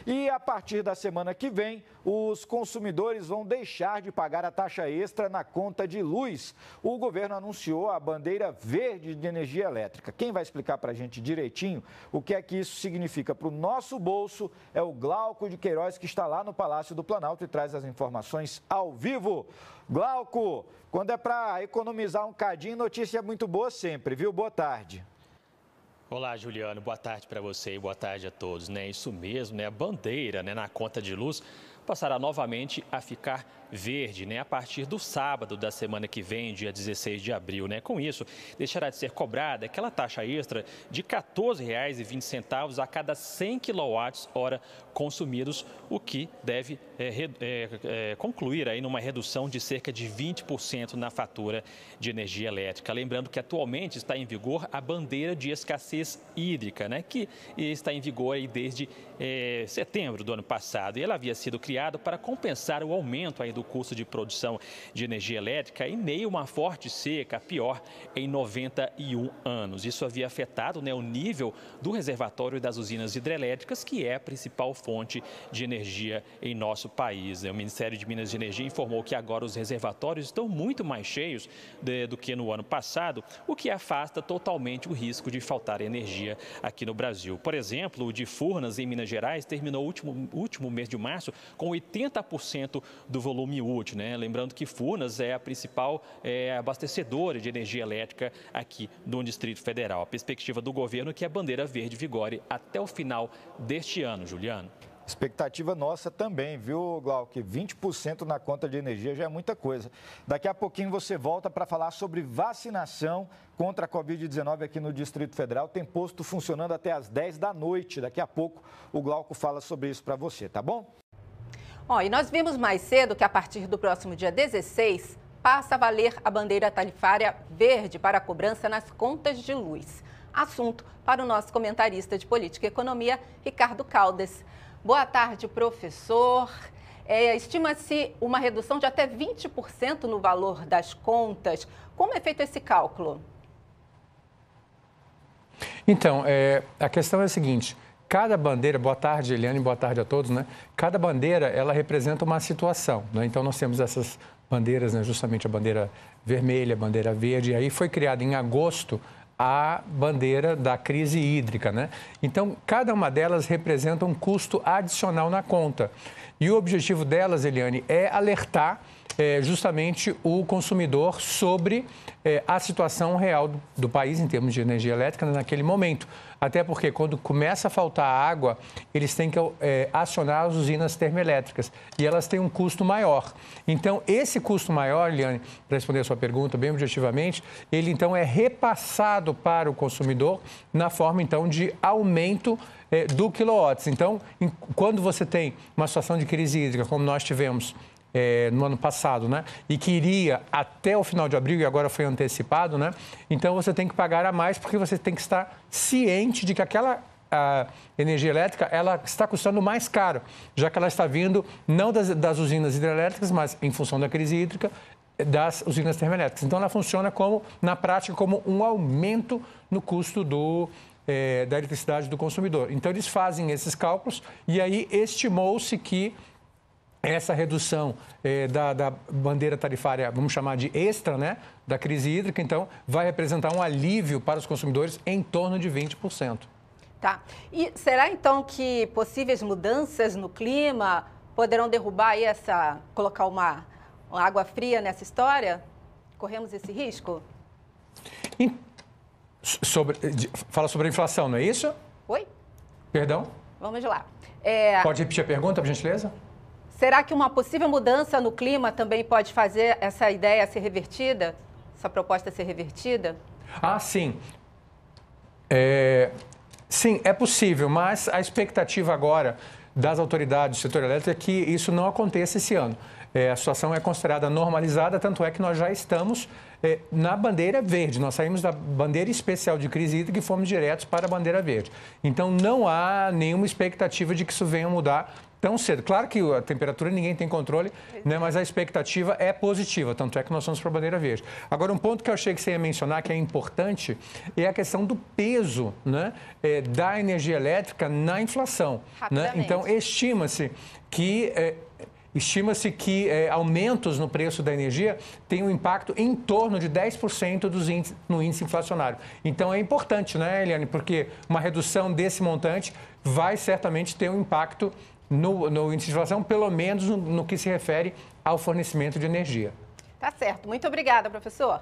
E a partir da semana que vem, os consumidores vão deixar de pagar a taxa extra na conta de luz. O governo anunciou a bandeira verde de energia elétrica. Quem vai explicar para a gente direitinho o que é que isso significa para o nosso bolso é o Glauco de Queiroz, que está lá no Palácio do Planalto e traz as informações ao vivo. Glauco, quando é para economizar um cadinho, notícia muito boa sempre, viu? Boa tarde. Olá, Juliano. Boa tarde para você e boa tarde a todos. Isso mesmo, a bandeira na conta de luz passará novamente a ficar verde, a partir do sábado da semana que vem, dia 16 de abril. Com isso, deixará de ser cobrada aquela taxa extra de R$ 14,20 a cada 100 kWh consumidos, o que deve concluir aí numa redução de cerca de 20% na fatura de energia elétrica. Lembrando que atualmente está em vigor a bandeira de escassez hídrica, que está em vigor aí desde setembro do ano passado. E ela havia sido criada para compensar o aumento aí do custo de produção de energia elétrica em meio a uma forte seca, a pior em 91 anos. Isso havia afetado o nível do reservatório das usinas hidrelétricas, que é a principal fonte de energia em nosso país. O Ministério de Minas e Energia informou que agora os reservatórios estão muito mais cheios do que no ano passado, o que afasta totalmente o risco de faltar energia aqui no Brasil. Por exemplo, o de Furnas, em Minas Gerais, terminou o último mês de março com 80% do volume útil. Lembrando que Furnas é a principal abastecedora de energia elétrica aqui do Distrito Federal. A perspectiva do governo é que a bandeira verde vigore até o final deste ano, Juliano. Expectativa nossa também, viu, Glauco? 20% na conta de energia já é muita coisa. Daqui a pouquinho você volta para falar sobre vacinação contra a Covid-19 aqui no Distrito Federal. Tem posto funcionando até às 10 da noite. Daqui a pouco o Glauco fala sobre isso para você, tá bom? E nós vimos mais cedo que a partir do próximo dia 16 passa a valer a bandeira tarifária verde para a cobrança nas contas de luz. Assunto para o nosso comentarista de Política e Economia, Ricardo Caldas. Boa tarde, professor. Estima-se uma redução de até 20% no valor das contas. Como é feito esse cálculo? Então, a questão é a seguinte. Cada bandeira, boa tarde, Eliane, boa tarde a todos, Cada bandeira, ela representa uma situação, Então, nós temos essas bandeiras, justamente a bandeira vermelha, a bandeira verde, e aí foi criada em agosto a bandeira da crise hídrica, Então, cada uma delas representa um custo adicional na conta. E o objetivo delas, Eliane, é alertar justamente o consumidor sobre a situação real do país em termos de energia elétrica naquele momento. Até porque quando começa a faltar água, eles têm que acionar as usinas termoelétricas e elas têm um custo maior. Então, esse custo maior, Eliane, para responder a sua pergunta bem objetivamente, ele então é repassado para o consumidor na forma então de aumento do quilowatts. Então, quando você tem uma situação de crise hídrica, como nós tivemos no ano passado, e que iria até o final de abril e agora foi antecipado, então você tem que pagar a mais porque você tem que estar ciente de que aquela energia elétrica ela está custando mais caro, já que ela está vindo não das usinas hidrelétricas, mas em função da crise hídrica, das usinas termoelétricas. Então ela funciona na prática como um aumento no custo da eletricidade do consumidor. Então eles fazem esses cálculos e aí estimou-se que essa redução da bandeira tarifária, vamos chamar de extra, da crise hídrica, então, vai representar um alívio para os consumidores em torno de 20%. Tá. E será, então, que possíveis mudanças no clima poderão derrubar colocar uma água fria nessa história? Corremos esse risco? Fala sobre a inflação, não é isso? Oi? Perdão? Vamos lá. Pode repetir a pergunta, por gentileza? Será que uma possível mudança no clima também pode fazer essa ideia ser revertida? Essa proposta ser revertida? Sim. Sim, é possível, mas a expectativa agora das autoridades do setor elétrico é que isso não aconteça esse ano. A situação é considerada normalizada, tanto é que nós já estamos na bandeira verde. Nós saímos da bandeira especial de crise hídrica e fomos diretos para a bandeira verde. Então, não há nenhuma expectativa de que isso venha mudar tão cedo. Claro que a temperatura ninguém tem controle, né, mas a expectativa é positiva, tanto é que nós vamos para a bandeira verde. Agora, um ponto que eu achei que você ia mencionar, que é importante, é a questão do peso, né, da energia elétrica na inflação. Né? Então, estima-se que aumentos no preço da energia têm um impacto em torno de 10% no índice inflacionário. Então, é importante, né, Eliane? Porque uma redução desse montante vai certamente ter um impacto no índice de inflação, pelo menos no que se refere ao fornecimento de energia. Tá certo. Muito obrigada, professor.